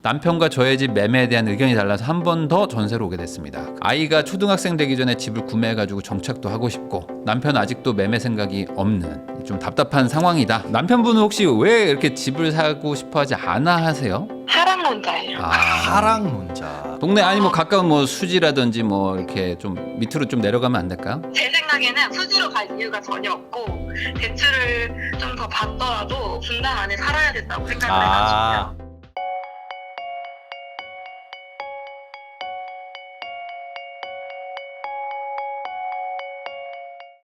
남편과 저의 집 매매에 대한 의견이 달라서 한 번 더 전세로 오게 됐습니다. 아이가 초등학생 되기 전에 집을 구매해가지고 정착도 하고 싶고 남편 아직도 매매 생각이 없는 좀 답답한 상황이다. 남편분은 혹시 왜 이렇게 집을 사고 싶어하지 않아 하세요? 하락론자예요. 하락론자. 동네 아니 뭐 가까운 뭐 수지라든지 뭐 이렇게 좀 밑으로 좀 내려가면 안 될까요? 제 생각에는 수지로 갈 이유가 전혀 없고 대출을 좀 더 받더라도 분당 안에 살아야 된다고 생각을 해가지고요.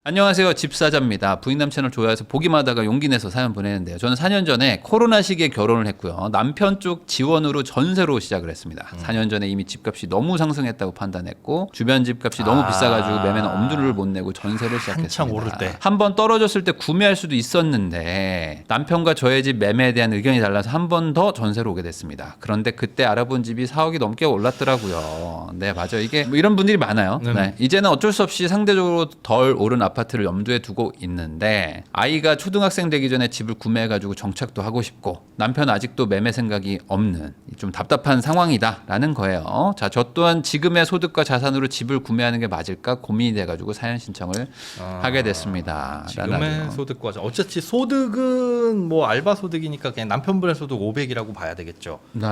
안녕하세요, 집사자입니다. 부인남 채널 좋아해서 보기만 하다가 용기 내서 사연 보내는데요. 저는 4년 전에 코로나 시기에 결혼을 했고요. 남편 쪽 지원으로 전세로 시작을 했습니다. 4년 전에 이미 집값이 너무 상승했다고 판단했고 주변 집값이 너무 비싸가지고 매매는 엄두를 못 내고 전세를 시작했습니다. 한창 오를 때. 한번 떨어졌을 때 구매할 수도 있었는데 남편과 저의 집 매매에 대한 의견이 달라서 한 번 더 전세로 오게 됐습니다. 그런데 그때 알아본 집이 4억이 넘게 올랐더라고요. 네, 맞아요. 이게 뭐 이런 분들이 많아요. 네. 이제는 어쩔 수 없이 상대적으로 덜 오른 아파트를 염두에 두고 있는데 아이가 초등학생 되기 전에 집을 구매해가지고 정착도 하고 싶고 남편 아직도 매매 생각이 없는 좀 답답한 상황이다라는 거예요. 자, 저 또한 지금의 소득과 자산으로 집을 구매하는 게 맞을까 고민이 돼가지고 사연 신청을 하게 됐습니다. 지금의 소득과 어차피 소득은 뭐 알바 소득이니까 그냥 남편분의 소득 500이라고 봐야 되겠죠. 네,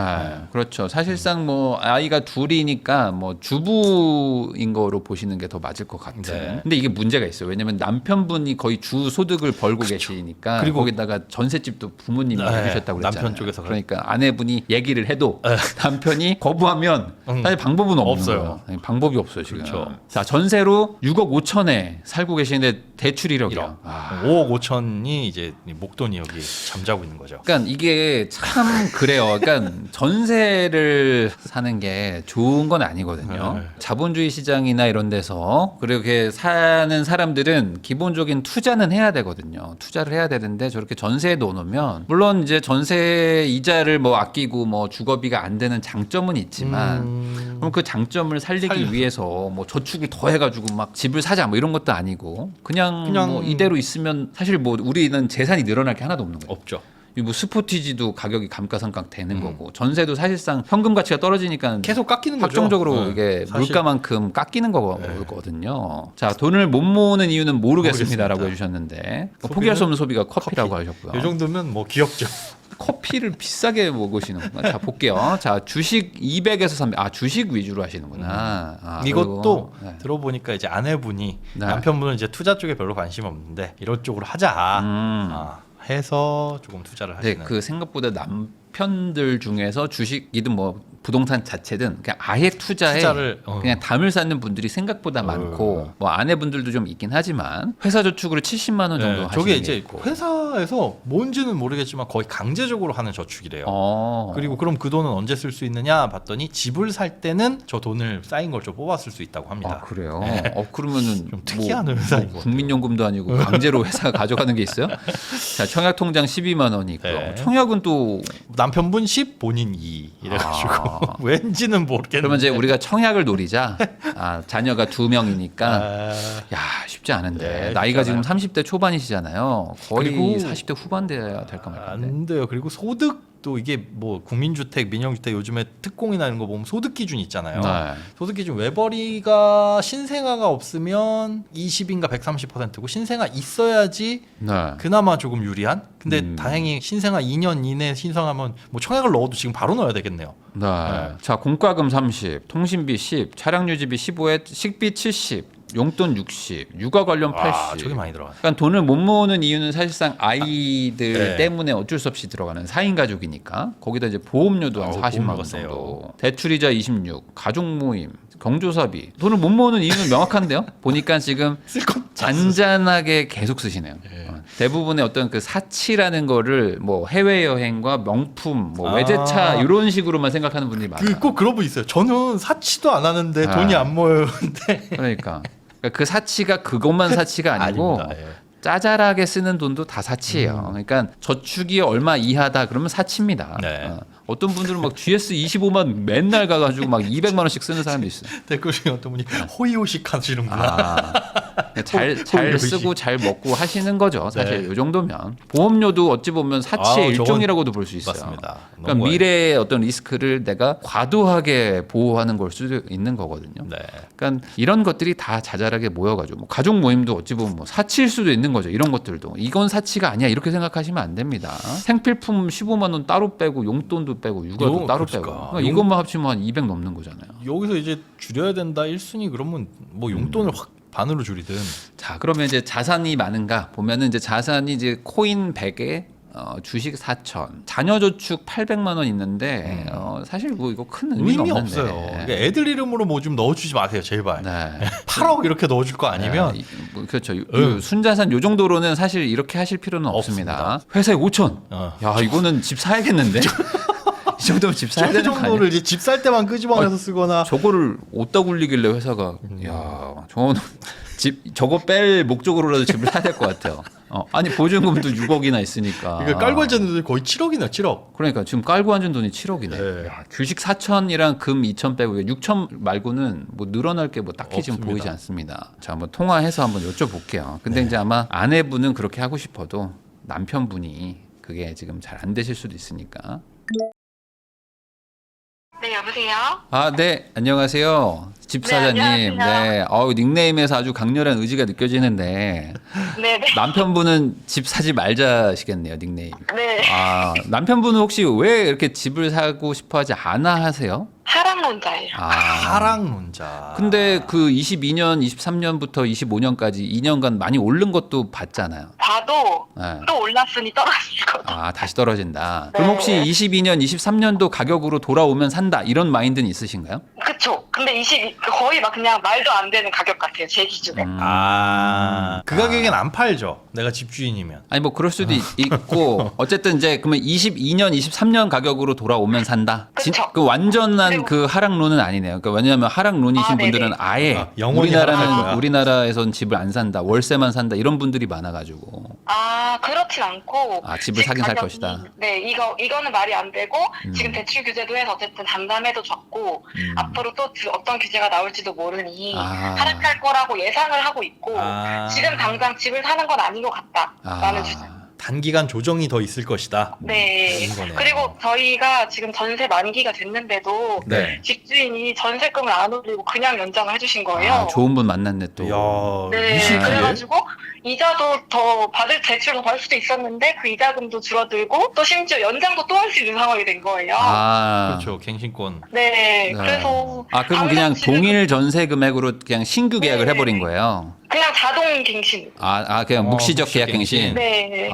그렇죠. 사실상 뭐 아이가 둘이니까 뭐 주부인 거로 보시는 게 더 맞을 것 같은. 네. 근데 이게 문제가 있어요. 왜냐면 남편분이 거의 주 소득을 벌고 계시니까 그리고 거기다가 전세집도 부모님이 해주셨다고 그랬잖아요. 남편 쪽에서 그러니까 아내분이 얘기를 해도 남편이 거부하면 사실 방법은 없는 없어요. 거예요. 방법이 없어요 지금. 그렇죠. 자, 전세로 6억 5천에 살고 계시는데 대출 1억이요. 5억 5천이 이제 목돈이 여기 잠자고 있는 거죠. 그러니까 이게 참 그래요. 그러니까 전세를 사는 게 좋은 건 아니거든요. 네. 자본주의 시장이나 이런 데서 그렇게 사는 사람들은 기본적인 투자는 해야 되거든요. 투자를 해야 되는데 저렇게 전세에 넣어놓으면 물론 이제 전세 이자를 뭐 아끼고 뭐 주거비가 안 되는 장점은 있지만 그럼 그 장점을 살리기 위해서 뭐 저축을 더 해가지고 막 집을 사자 뭐 이런 것도 아니고 그냥 뭐 이대로 있으면 사실 뭐 우리는 재산이 늘어날 게 하나도 없는 거예요. 없죠. 뭐 스포티지도 가격이 감가상각 되는 거고 전세도 사실상 현금 가치가 떨어지니까 계속 깎이는 거죠. 확정적으로 이게 사실. 물가만큼 깎이는 거거든요. 자, 돈을 못 모으는 이유는 모르겠습니다라고 해주셨는데 포기할 수 없는 소비가 커피라고 하셨고요. 이 정도면 뭐 귀엽죠. 커피를 비싸게 먹으시는구나. 자, 볼게요. 자, 주식 200에서 300. 아, 주식 위주로 하시는구나. 이것도 그리고, 들어보니까 이제 아내분이 네. 남편분은 이제 투자 쪽에 별로 관심 없는데 이런 쪽으로 하자 해서 조금 투자를 하시는. 네, 그 생각보다 남편들 중에서 주식이든 뭐 부동산 자체든 그냥 아예 투자를 그냥 담을 쌓는 분들이 생각보다 많고 뭐 아내분들도 좀 있긴 하지만 회사 저축으로 70만 원 정도 하시는 저게 게 이제 있고. 회사에서 뭔지는 모르겠지만 거의 강제적으로 하는 저축이래요. 어. 그리고 그럼 그 돈은 언제 쓸 수 있느냐 봤더니 집을 살 때는 저 돈을 쌓인 걸 좀 뽑아 쓸 수 있다고 합니다. 아, 그래요? 그러면은 좀 특이한 회사인 것 같아요. 국민연금도 아니고 강제로 회사가 가져가는 게 있어요? 자, 청약 통장 12만 원이 있고 청약은 또 남편분 10 본인 2 이래가지고 왠지는 모르겠는데. 그러면 이제 우리가 청약을 노리자. 아, 자녀가 2명이니까 야, 쉽지 않은데 네, 나이가 쉽잖아요. 지금 30대 초반이시잖아요. 거의 그리고 40대 후반 돼야 될까 말까인데. 안 돼요. 그리고 소득도 이게 뭐 국민주택, 민영주택 요즘에 특공이나 이런 거 보면 소득 기준 있잖아요. 네. 소득 기준 외벌이가 신생아가 없으면 20인가 130%고 신생아 있어야지 네. 그나마 조금 유리한. 근데 다행히 신생아 2년 이내 신청하면 뭐 청약을 넣어도 지금 바로 넣어야 되겠네요. 네. 자, 공과금 30, 통신비 10, 차량 유지비 15에 식비 70, 용돈 60, 육아 관련 80. 저게 많이 들어가네. 그러니까 돈을 못 모으는 이유는 사실상 아이들 네. 때문에 어쩔 수 없이 들어가는 4인 가족이니까 거기다 이제 보험료도 한 40만 원 보험료가 정도, 대출이자 26, 가족 모임, 경조사비. 돈을 못 모으는 이유는 명확한데요. 보니까 지금 잔잔하게 계속 쓰시네요. 대부분의 어떤 그 사치라는 거를 뭐 해외 여행과 명품, 뭐 외제차 이런 식으로만 생각하는 분들이 많아요. 꼭 그런 분 있어요. 저는 사치도 안 하는데 돈이 안 모여는데. 그러니까 그 사치가 그것만 사치가 아니고 아닙니다. 예. 짜잘하게 쓰는 돈도 다 사치예요. 그러니까 저축이 얼마 이하다 그러면 사치입니다. 네. 어떤 분들은 막 GS 25만 맨날 가가지고 막 200만 원씩 쓰는 사람도 있어요. 댓글 중에 어떤 분이 호의호식 하시는구나. 잘 쓰고 잘 먹고 하시는 거죠. 사실 네. 이 정도면 보험료도 어찌 보면 사치의 저건 일종이라고도 볼 수 있어요. 맞습니다. 그러니까 너무 미래의 어떤 리스크를 내가 과도하게 보호하는 걸 수도 있는 거거든요. 네. 그러니까 이런 것들이 다 자잘하게 모여가지고 뭐 가족 모임도 어찌 보면 뭐 사치일 수도 있는 거죠. 이런 것들도 이건 사치가 아니야 이렇게 생각하시면 안 됩니다. 생필품 15만 원 따로 빼고 용돈도 빼고 육아도 따로 그러니까. 빼고 그러니까 이것만 합치면 한 200 넘는 거잖아요. 여기서 이제 줄여야 된다 1순위 그러면 뭐 용돈을 확 반으로 줄이든. 자, 그러면 이제 자산이 많은가 보면은 이제 자산이 이제 코인 100에 주식 4천, 자녀저축 800만 원 있는데 사실 뭐 이거 큰 의미가 의미 없는데. 없어요. 그러니까 애들 이름으로 뭐 좀 넣어주지 마세요, 제발. 네. 8억 이렇게 넣어줄 거 아니면 뭐 그렇죠. 순자산 요 정도로는 사실 이렇게 하실 필요는 없습니다. 회사에 5천. 야, 이거는 집 사야겠는데. 이 정도면 집 사야 저 되는 거 아니야? 정도를 이제 집 살 때만 끄집어내서 쓰거나. 저거를 어디다 굴리길래 회사가 야, 저거는 저거 뺄 목적으로라도 집을 사야 될 것 같아요. 아니 보증금도 6억이나 있으니까. 그러니까 깔고 앉은 돈이 거의 7억이나 7억. 그러니까 지금 깔고 앉은 돈이 7억이네. 네. 야, 주식 4천이랑 금 2천 빼고 6천 말고는 뭐 늘어날 게 뭐 딱히 지금 없습니다. 보이지 않습니다. 자, 한번 통화해서 한번 여쭤볼게요. 근데 이제 아마 아내분은 그렇게 하고 싶어도 남편분이 그게 지금 잘 안 되실 수도 있으니까. 네, 여보세요? 아, 네, 안녕하세요. 집사자님. 안녕하세요. 네, 닉네임에서 아주 강렬한 의지가 느껴지는데 네네. 남편분은 집 사지 말자시겠네요, 닉네임. 네. 아, 남편분은 혹시 왜 이렇게 집을 사고 싶어하지 않아 하세요? 하락론자예요. 아, 하락론자. 근데 그 22년, 23년부터 25년까지 2년간 많이 오른 것도 봤잖아요. 봐도 네. 또 올랐으니 떨어지거든. 아, 다시 떨어진다. 네. 그럼 혹시 22년, 23년도 가격으로 돌아오면 산다 이런 마인드는 있으신가요? 그쵸. 근데 거의 막 그냥 말도 안 되는 가격 같아요. 제 기준에. 그 가격엔 안 팔죠. 내가 집주인이면. 아니 뭐 그럴 수도 있고 어쨌든 이제 그러면 22년, 23년 가격으로 돌아오면 산다. 그쵸. 그 완전한 그리고- 그 하락론은 아니네요. 그러니까 왜냐하면 하락론이신 아, 네네. 분들은 아예 영원히 하락할 거야. 우리나라에선 집을 안 산다, 월세만 산다 이런 분들이 많아가지고 그렇진 않고. 집을 집 사긴 살 가격이- 것이다. 네, 이거는 말이 안 되고, 지금 대출 규제도 해서 어쨌든 단담해도 적고, 앞으로 또 어떤 규제가 나올지도 모르니, 하락할 거라고 예상을 하고 있고, 지금 당장 집을 사는 건 아닌 것 같다. 라는 주장. 단기간 조정이 더 있을 것이다. 네. 그런 거네요. 그리고 저희가 지금 전세 만기가 됐는데도, 네. 집주인이 전세금을 안 올리고 그냥 연장을 해주신 거예요. 아, 좋은 분 만났네 또. 야, 네, 이 시기에? 그래가지고 이자도 더 대출도 받을 수도 있었는데 그 이자금도 줄어들고 또 심지어 연장도 또 할 수 있는 상황이 된 거예요. 그렇죠. 갱신권. 네, 네. 그래서 그럼 그냥 당장 지금 동일 전세 금액으로 그냥 신규 계약을 네. 해버린 거예요. 그냥 자동 갱신. 그냥 묵시적 묵시적 계약 갱신. 갱신. 네.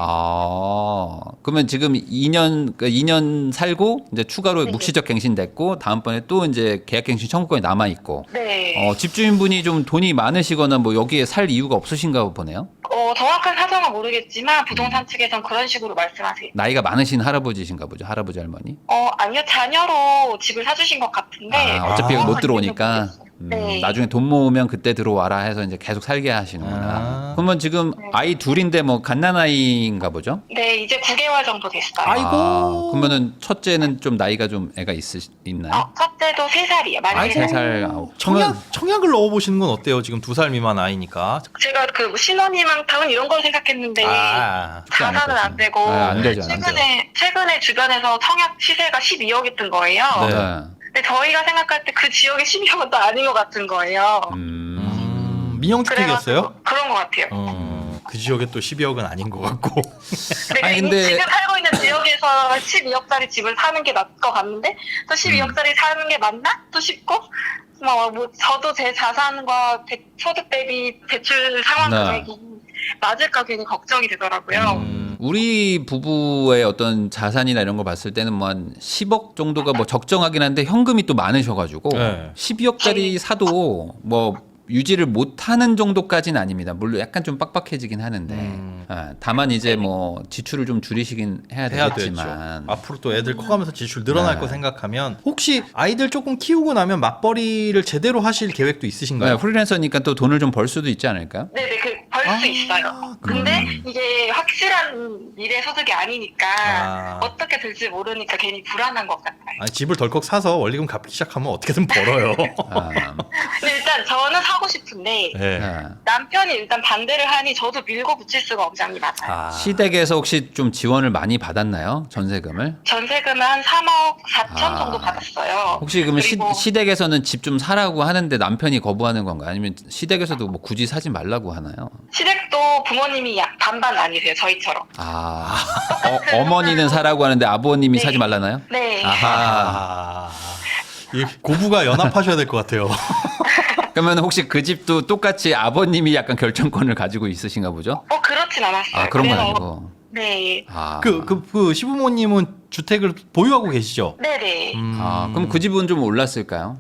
그러면 지금 2년 살고 이제 추가로 네. 묵시적 갱신됐고 다음번에 또 이제 계약 갱신 청구권이 남아 있고. 네. 집주인분이 좀 돈이 많으시거나 뭐 여기에 살 이유가 없으신가 보네요. 정확한 사정은 모르겠지만 부동산 측에선 그런 식으로 말씀하세요. 나이가 많으신 할아버지신가 보죠. 할아버지 할머니. 아니요, 자녀로 집을 사주신 것 같은데. 어차피 아, 못 들어오니까. 네. 나중에 돈 모으면 그때 들어와라 해서 이제 계속 살게 하시는구나. 그러면 지금 네. 아이 둘인데 뭐 갓난아이인가 보죠? 네, 이제 9개월 정도 됐어요. 아이고. 그러면은 첫째는 좀 나이가 좀 애가 있나요? 첫째도 3살이에요. 많이 3살. 청약을 넣어보시는 건 어때요? 지금 2살 미만 아이니까. 제가 그 신혼희망타운 이런 걸 생각했는데 쉽지 않을 자산은 거죠. 안 되고 안 되죠, 안 돼요. 최근에 주변에서 청약 시세가 12억이 뜬 거예요. 네. 근데 저희가 생각할 때 그 지역의 12억은 또 아닌 것 같은 거예요. 민영주택이었어요? 그래가지고 그런 것 같아요. 그 지역에 또 12억은 아닌 것 같고. 근데- 지금 살고 있는 지역에서 12억짜리 집을 사는 게 나을 것 같은데 또 12억짜리 사는 게 맞나? 또 싶고 뭐 저도 제 자산과 소득 대비 대출 상환 네. 금액이 맞을까 괜히 걱정이 되더라고요. 우리 부부의 어떤 자산이나 이런 거 봤을 때는 뭐 한 10억 정도가 뭐 적정하긴 한데 현금이 또 많으셔가지고 네. 12억짜리 사도 뭐 유지를 못하는 정도까지는 아닙니다. 물론 약간 좀 빡빡해지긴 하는데 다만 이제 뭐 지출을 좀 줄이시긴 해야 해야 되겠지만 되죠. 앞으로 또 애들 커가면서 지출 늘어날 네. 거 생각하면 혹시 아이들 조금 키우고 나면 맞벌이를 제대로 하실 계획도 있으신가요? 프리랜서니까 또 돈을 좀 벌 수도 있지 않을까요? 네네, 벌 수 있어요. 근데 이게 확실한 미래 소득이 아니니까 어떻게 될지 모르니까 괜히 불안한 것 같아요. 집을 덜컥 사서 원리금 갚기 시작하면 어떻게든 벌어요. 근데 일단 일단 저는 사고 싶은데 네. 네. 남편이 일단 반대를 하니 저도 밀고 붙일 수가 없장이 맞아요. 아. 시댁에서 혹시 좀 지원을 많이 받았나요? 전세금을? 전세금은 한 3억 4천 아. 정도 받았어요. 혹시 그러면 그리고 시댁에서는 집 좀 사라고 하는데 남편이 거부하는 건가요? 아니면 시댁에서도 뭐 굳이 사지 말라고 하나요? 시댁도 부모님이 반반 아니세요, 저희처럼. 아, 어머니는 사라고 하는데 아버님이 네. 사지 말라나요? 네. 아하. 이 고부가 연합하셔야 될 것 같아요. 그러면 혹시 그 집도 똑같이 아버님이 약간 결정권을 가지고 있으신가 보죠? 그렇진 않았어요. 아, 그런 건 그래서- 아니고. 네. 아, 그 시부모님은 주택을 보유하고 계시죠? 네네. 그럼 그 집은 좀 올랐을까요?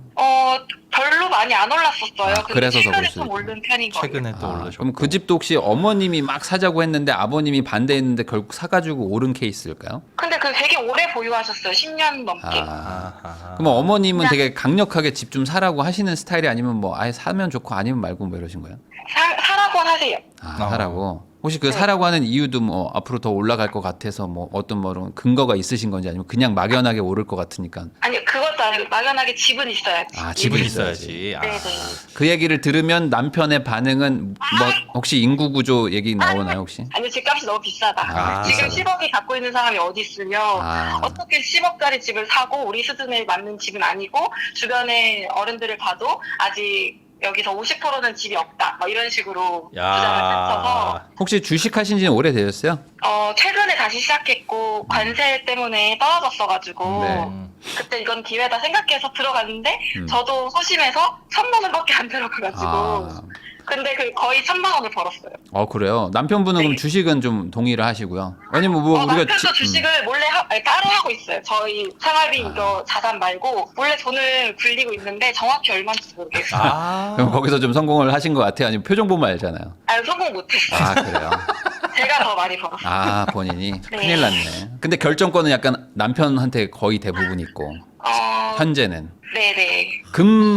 별로 많이 안 올랐었어요. 아, 근데 그래서 더 최근에 그럴 수 좀 있구나. 오른 편인 거예요. 최근에 또 올라셨고. 그럼 그 집도 혹시 어머님이 막 사자고 했는데 아버님이 반대했는데 결국 사가지고 오른 케이스일까요? 근데 그 되게 오래 보유하셨어요. 10년 넘게. 아. 아하. 그럼 어머님은 그냥- 되게 강력하게 집 좀 사라고 하시는 스타일이 아니면 뭐 아예 사면 좋고 아니면 말고 뭐 이러신 거예요? 사라고는 하세요. 아, 어. 사라고. 혹시 그 네. 사라고 하는 이유도 뭐 앞으로 더 올라갈 것 같아서 뭐 어떤 뭐 이런 근거가 있으신 건지 아니면 그냥 막연하게 오를 것 같으니까 아니 그것도 아니고 막연하게 집은 있어야지. 아, 집은 집은 있어야지. 아. 네네. 그 얘기를 들으면 남편의 반응은 뭐 혹시 인구 구조 얘기 나오나요 혹시? 아니 집값이 너무 비싸다. 아, 지금 비싸다. 10억이 갖고 있는 사람이 어디 있으며 아. 어떻게 10억짜리 집을 사고 우리 수준에 맞는 집은 아니고 주변의 어른들을 봐도 아직 여기서 50%는 집이 없다. 뭐 이런 식으로 주장을 펼쳐서 야. 혹시 주식하신 지는 오래되셨어요? 최근에 다시 시작했고 관세 때문에 떨어졌어가지고 네. 그때 이건 기회다 생각해서 들어갔는데 음. 저도 소심해서 1,000만 원밖에 안 들어가가지고 아, 근데 거의 1,000만 원을 벌었어요. 그래요. 남편분은 그럼 네. 주식은 좀 동의를 하시고요. 왜냐면 뭐 우리가 남편도 주식을 몰래 따로 하고 있어요. 저희 생활비 이거 자산 말고 몰래 돈을 굴리고 있는데 정확히 얼마인지 모르겠어요. 아. 그럼 거기서 좀 성공을 하신 것 같아요. 아니면 표정 보면 알잖아요. 성공 못했어요. 아, 그래요. 제가 더 많이 벌었어요. 아, 본인이 네. 큰일 났네. 근데 결정권은 약간 남편한테 거의 대부분 있고 현재는 네네. 금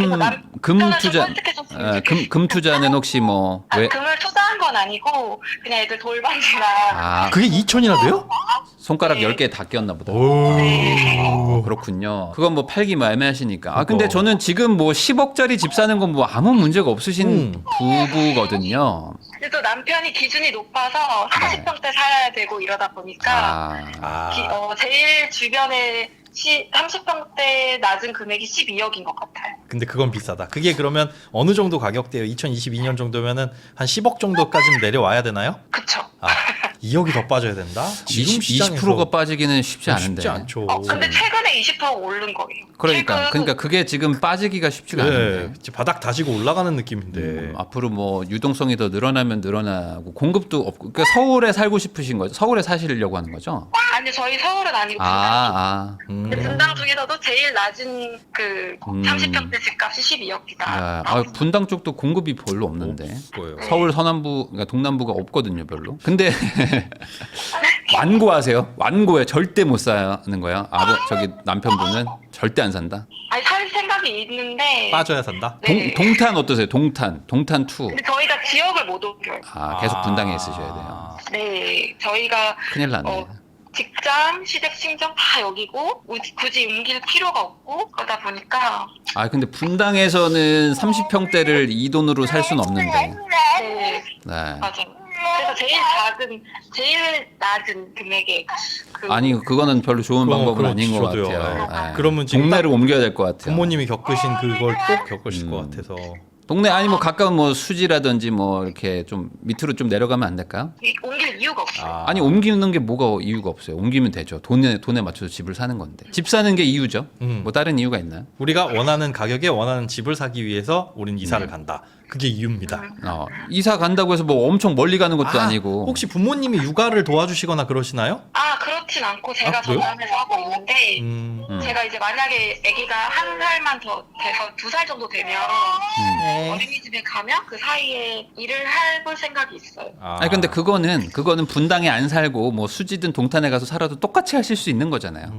저는 투자 좀 선택해줬으면 금 투자는 혹시 뭐 왜 금을 투자한 건 아니고 그냥 애들 돌반지나 아, 그게 2천이나 돼요? 손가락 네. 10개 다 꼈나 보다. 오. 그렇군요. 그건 뭐 팔기 애매하시니까. 아, 근데 그거. 저는 지금 뭐 10억짜리 집 사는 건 뭐 아무 문제가 없으신 부부거든요. 근데 또 남편이 기준이 높아서 30평대 살아야 되고 이러다 보니까 아. 제일 주변에 30평대 낮은 금액이 12억인 것 같아요. 근데 그건 비싸다. 그게 그러면 어느 정도 가격대예요? 2022년 정도면은 한 10억 정도까지는 내려와야 되나요? 그쵸. 아, 2억이 더 빠져야 된다? 지금 20%가 빠지기는 쉽지 않은데. 쉽지 않죠. 근데 최근에 20% 오른 거예요. 그러니까 그게 지금 빠지기가 쉽지가 않은데. 네, 이제 바닥 다지고 올라가는 느낌인데. 앞으로 뭐 유동성이 더 늘어나면 늘어나고 공급도 없고 그러니까 서울에 살고 싶으신 거죠? 서울에 사시려고 하는 거죠? 아니 저희 서울은 아니고 분당 쪽. 근데 분당 중에서도 제일 낮은 그 30평대 집값이 12억이다. 분당 쪽도 공급이 별로 없는데. 없고요. 서울 서남부, 그러니까 동남부가 없거든요, 별로. 근데 완고하세요? 완고해. 절대 못 사는 거야. 저기 남편분은 절대 안 산다. 아니 살 생각이 있는데 빠져야 산다? 네. 동탄 어떠세요? 동탄 2. 근데 저희가 지역을 못 옮겨요. 계속 분당에 있으셔야 돼요. 네, 저희가 큰일 났네. 직장, 시댁, 친정 다 여기고 굳이 옮길 필요가 없고 그러다 보니까 근데 분당에서는 30평대를 이 돈으로 살 수는 없는데. 네, 네. 맞아요. 그래서 제일 낮은 금액의 아니 그거는 별로 좋은 그건 방법은 그렇지, 아닌 것 저도요. 같아요. 네. 그러면 지금 동네를 옮겨야 될 것 같아요. 부모님이 겪으신 그걸 꼭 겪으실 것 같아서. 동네 아니 뭐 가까운 뭐 수지라든지 뭐 이렇게 좀 밑으로 좀 내려가면 안 될까요? 옮길 이유가 없어요. 아니 옮기는 게 뭐가 이유가 없어요. 옮기면 되죠. 돈에 맞춰서 집을 사는 건데. 집 사는 게 이유죠. 뭐 다른 이유가 있나요? 우리가 원하는 가격에 원하는 집을 사기 위해서 우린 이사를 간다. 그게 이유입니다. 이사 간다고 해서 뭐 엄청 멀리 가는 것도 아니고. 혹시 부모님이 육아를 도와주시거나 그러시나요? 그렇진 않고 제가 그래요? 전담해서 하고 있는데 제가 이제 만약에 아기가 1살만 더 돼서 2살 정도 되면 어린이집에 가면 그 사이에 일을 해볼 생각이 있어요. 아니 근데 그거는 분당에 안 살고 뭐 수지든 동탄에 가서 살아도 똑같이 하실 수 있는 거잖아요.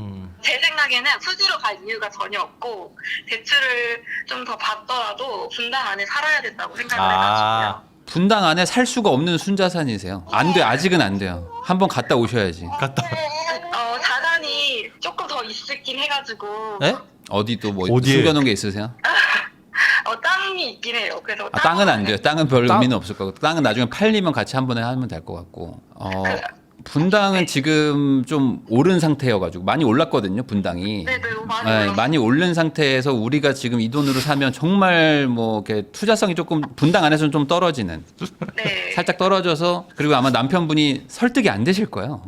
제 생각에는 수지로 갈 이유가 전혀 없고 대출을 좀 더 받더라도 분당 안에 살아야 된다고 생각을 해가지고요. 분당 안에 살 수가 없는 순자산이세요. 안 돼. 아직은 안 돼요. 한번 갔다 오셔야지. 자산이 조금 더 있긴 해가지고 네? 어디 또 뭐 어디에? 숨겨놓은 게 있으세요? 땅이 있긴 해요. 그래서 땅은 안 돼요. 땅은 별 땅- 의미는 없을 거고 땅은 나중에 팔리면 같이 한 번에 하면 될 것 같고. 분당은 지금 좀 오른 상태여가지고 많이 올랐거든요. 분당이. 네네 많이 네, 올랐어요. 많이 오른 상태에서 우리가 지금 이 돈으로 사면 정말 뭐 이렇게 투자성이 조금 분당 안에서는 좀 떨어지는 네. 살짝 떨어져서 그리고 아마 남편분이 설득이 안 되실 거예요.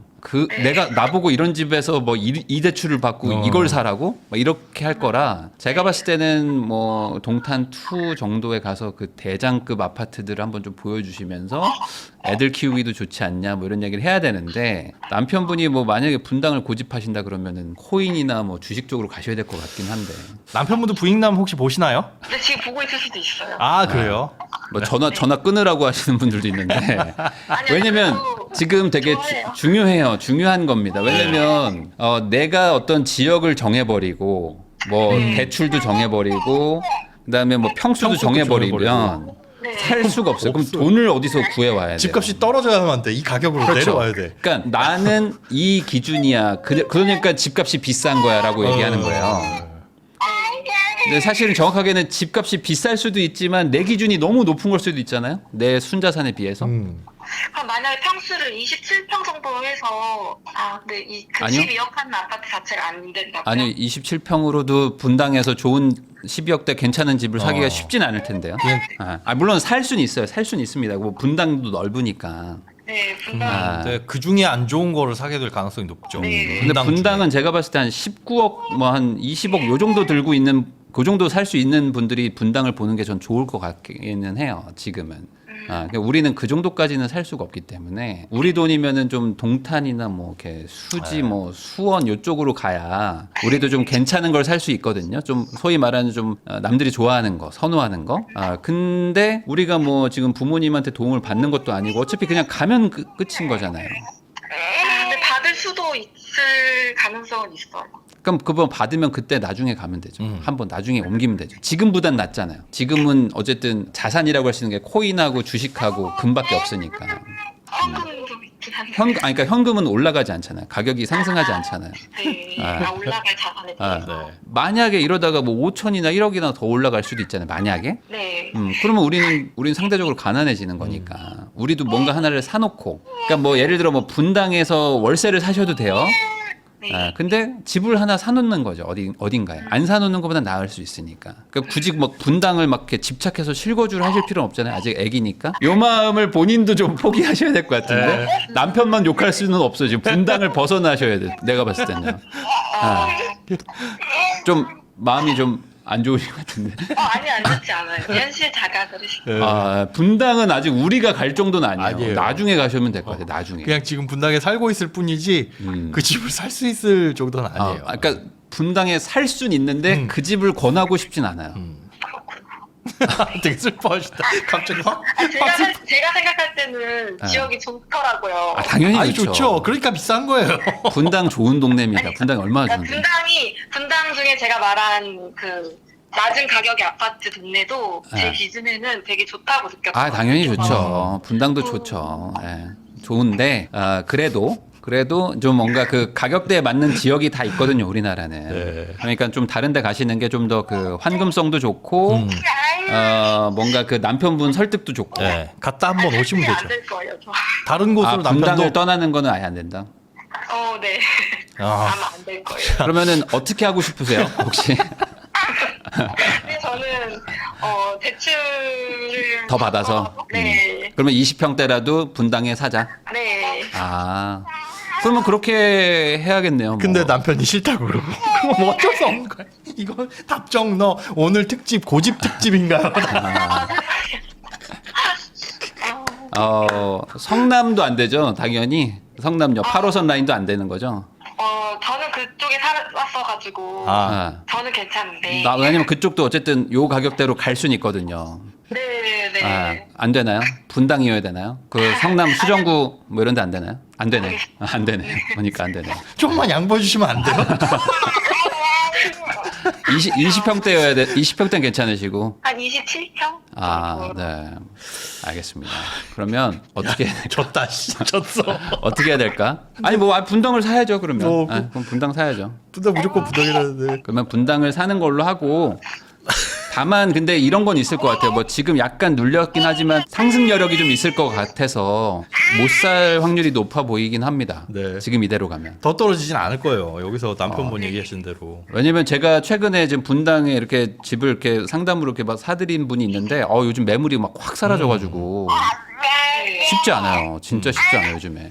내가 나보고 이런 집에서 뭐 이 대출을 받고 이걸 사라고 막 이렇게 할 거라 제가 봤을 때는 뭐 동탄 2 정도에 가서 그 대장급 아파트들을 한번 좀 보여주시면서 애들 키우기도 좋지 않냐 뭐 이런 얘기를 해야 되는데 남편분이 뭐 만약에 분당을 고집하신다 그러면은 코인이나 뭐 주식 쪽으로 가셔야 될 것 같긴 한데 남편분도 부익남 혹시 보시나요? 근데 지금 보고 있을 수도 있어요. 아 그래요? 뭐 전화 끊으라고 하시는 분들도 있는데 아니요, 왜냐면 그래도 지금 되게 좋아해요. 중요해요. 중요한 겁니다. 왜냐면 내가 어떤 지역을 정해버리고 뭐 대출도 정해버리고 그다음에 뭐 평수도 평수도 정해버리면 네. 살 수가 없어요. 그럼 없어요. 돈을 어디서 구해와야 돼요? 집값이 떨어져야만 돼. 이 가격으로 그렇죠. 내려와야 돼. 그러니까 나는 이 기준이야. 그러니까 집값이 비싼 거야라고 얘기하는 거예요. 근데 사실은 정확하게는 집값이 비쌀 수도 있지만 내 기준이 너무 높은 걸 수도 있잖아요. 내 순자산에 비해서. 그럼 만약에 평수를 27평 정도로 해서 근데 그 아니요. 12억 하는 아파트 자체가 안 된다고요? 아니 27평으로도 분당에서 좋은 12억대 괜찮은 집을 사기가 쉽진 않을 텐데요. 물론 살 수는 있어요. 살 수는 있습니다. 뭐 분당도 넓으니까. 네, 분당. 근데 그 중에 안 좋은 거를 사게 될 가능성이 높죠. 네. 근데 분당은 제가 봤을 때 한 19억 뭐 한 20억 요 정도 들고 있는 그 정도 살 수 있는 분들이 분당을 보는 게 전 좋을 것 같기는 해요. 지금은. 그러니까 우리는 그 정도까지는 살 수가 없기 때문에 우리 돈이면은 좀 동탄이나 뭐 이렇게 수지 뭐 수원 요쪽으로 가야 우리도 좀 괜찮은 걸 살 수 있거든요. 좀 소위 말하는 좀 남들이 좋아하는 거, 선호하는 거. 근데 우리가 뭐 지금 부모님한테 도움을 받는 것도 아니고 어차피 그냥 가면 끝인 거잖아요. 근데 받을 수도 있을 가능성은 있어요. 그럼 그거 받으면 그때 나중에 가면 되죠. 한번 나중에 옮기면 되죠. 지금보단 낫잖아요. 지금은 어쨌든 자산이라고 할 수 있는 게 코인하고 주식하고 금밖에 없으니까. 현금도 있긴 한데. 그러니까 현금은 올라가지 않잖아요. 가격이 상승하지 않잖아요. 네. 올라갈 자산에 대해서. 만약에 이러다가 뭐 5천이나 1억이나 더 올라갈 수도 있잖아요. 만약에. 네. 그러면 우리는 상대적으로 가난해지는 거니까. 우리도 뭔가 하나를 사놓고. 그러니까 뭐 예를 들어 뭐 분당에서 월세를 사셔도 돼요. 네. 근데 집을 하나 사놓는 거죠. 어딘가에. 안 사놓는 것보다 나을 수 있으니까. 그러니까 굳이 막 분당을 막 이렇게 집착해서 실거주를 하실 필요는 없잖아요. 아직 애기니까. 요 마음을 본인도 좀 포기하셔야 될 것 같은데. 남편만 욕할 수는 없어요. 지금 분당을 벗어나셔야 돼. 내가 봤을 때는. 좀 마음이 좀 안 좋으신 것 같은데. 아니 안 좋지 않아요. 현실 자각을 해주세요. 분당은 아직 우리가 갈 정도는 아니에요. 아니에요. 나중에 가시면 될 것 같아요. 나중에. 그냥 지금 분당에 살고 있을 뿐이지 그 집을 살 수 있을 정도는 아니에요. 그러니까 분당에 살 수는 있는데 그 집을 권하고 싶진 않아요. 되게 슬퍼하시다. 갑자기 확. 제가 생각할 때는 지역이 좋더라고요. 당연히 아니 좋죠. 좋죠. 그러니까 비싼 거예요. 분당 좋은 동네입니다. 분당이 얼마나 좋은데. 분당 중에 제가 말한 그 낮은 가격의 아파트 동네도 제 기준에는 되게 좋다고 느꼈어요. 당연히 좋죠. 분당도 좋죠. 좋은데 그래도 좀 뭔가 그 가격대에 맞는 지역이 다 있거든요. 우리나라는. 그러니까 좀 다른 데 가시는 게 좀 더 그 환금성도 좋고 뭔가 그 남편분 설득도 좋고. 갔다 한번 오시면 되죠. 안될 거예요. 다른 곳으로 분당을 남편도 떠나는 거는 아예 안 된다. 네. 아마 안 될 거예요. 그러면은 어떻게 하고 싶으세요? 혹시? 근데 저는 대출을 더 받아서? 네. 그러면 20평대라도 분당에 사자. 네. 그러면 그렇게 해야겠네요. 뭐. 근데 남편이 싫다고 그러고 그럼 뭐 어쩔 수 없는 거야. 이거 답정 너 오늘 특집 고집 특집인가요? 성남도 안 되죠. 당연히 성남역 8호선 라인도 안 되는 거죠. 저는 그쪽에 살았어가지고 저는 괜찮은데. 왜냐면 그쪽도 어쨌든 요 가격대로 갈 수는 있거든요. 네. 안 되나요? 분당이어야 되나요? 그 성남 수정구 뭐 이런 데 안 되나요? 안 되네. 안 되네. 보니까 안 되네. 좀만 양보해 주시면 안 돼요? 20평대여야 돼. 20평대는 괜찮으시고. 한 27평? 네. 알겠습니다. 그러면 어떻게 졌다. 졌어. 어떻게 해야 될까? 아니 뭐 분당을 사야죠, 그러면. 그럼 분당 사야죠. 분당 무조건 분당이라는데. 그러면 분당을 사는 걸로 하고 다만 근데 이런 건 있을 것 같아요. 뭐 지금 약간 눌렸긴 하지만 상승 여력이 좀 있을 것 같아서 못 살 확률이 높아 보이긴 합니다. 네. 지금 이대로 가면. 더 떨어지진 않을 거예요. 여기서 남편분 얘기하신 대로. 왜냐면 제가 최근에 지금 분당에 이렇게 집을 이렇게 상담으로 이렇게 막 사드린 분이 있는데 요즘 매물이 막 확 사라져가지고 쉽지 않아요. 진짜 쉽지 않아요 요즘에.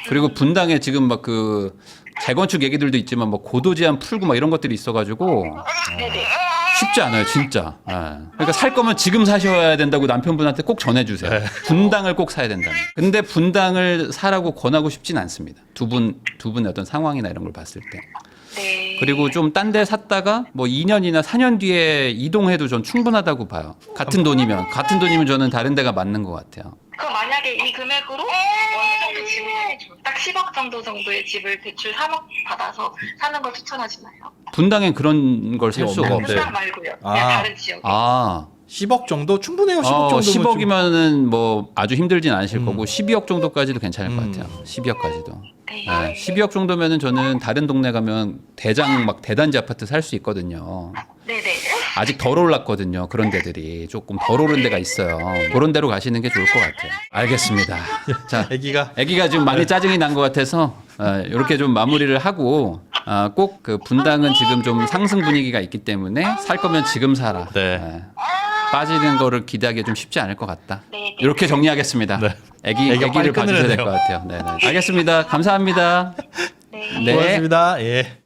그리고 분당에 지금 막 그 재건축 얘기들도 있지만 뭐 고도 제한 풀고 막 이런 것들이 있어가지고 쉽지 않아요 진짜. 예. 그러니까 살 거면 지금 사셔야 된다고 남편분한테 꼭 전해주세요. 네. 분당을 꼭 사야 된다면. 근데 분당을 사라고 권하고 싶진 않습니다. 두 분의 어떤 상황이나 이런 걸 봤을 때. 네. 그리고 좀 딴 데 샀다가 뭐 2년이나 4년 뒤에 이동해도 전 충분하다고 봐요. 같은 돈이면 저는 다른 데가 맞는 것 같아요. 그럼 만약에 이 금액으로 어느 정도 집을 딱 10억 정도의 집을 대출 3억 받아서 사는 걸 추천하시나요? 분당엔 그런 걸 살 수가 없는데. 없어요. 분당 말고요. 아. 그냥 다른 지역에. 10억 정도 충분해요. 10억 정도. 10억이면은 뭐 아주 힘들진 않으실 거고 12억 정도까지도 괜찮을 것 같아요. 12억까지도. 네. 네, 12억 정도면은 저는 다른 동네 가면 대장 막 대단지 아파트 살 수 있거든요. 네네. 아직 덜 올랐거든요. 그런 데들이 조금 덜 오른 데가 있어요. 그런 데로 가시는 게 좋을 것 같아요. 알겠습니다. 자, 아기가 지금 많이 짜증이 난 것 같아서 이렇게 좀 마무리를 하고 꼭 그 분당은 지금 좀 상승 분위기가 있기 때문에 살 거면 지금 사라. 네. 빠지는 거를 기대하기 좀 쉽지 않을 것 같다. 네. 이렇게 정리하겠습니다. 네. 아기를 빨리 봐주셔야 될 끊으래요. 것 같아요. 네, 네. 알겠습니다. 감사합니다. 네. 네. 고맙습니다. 예.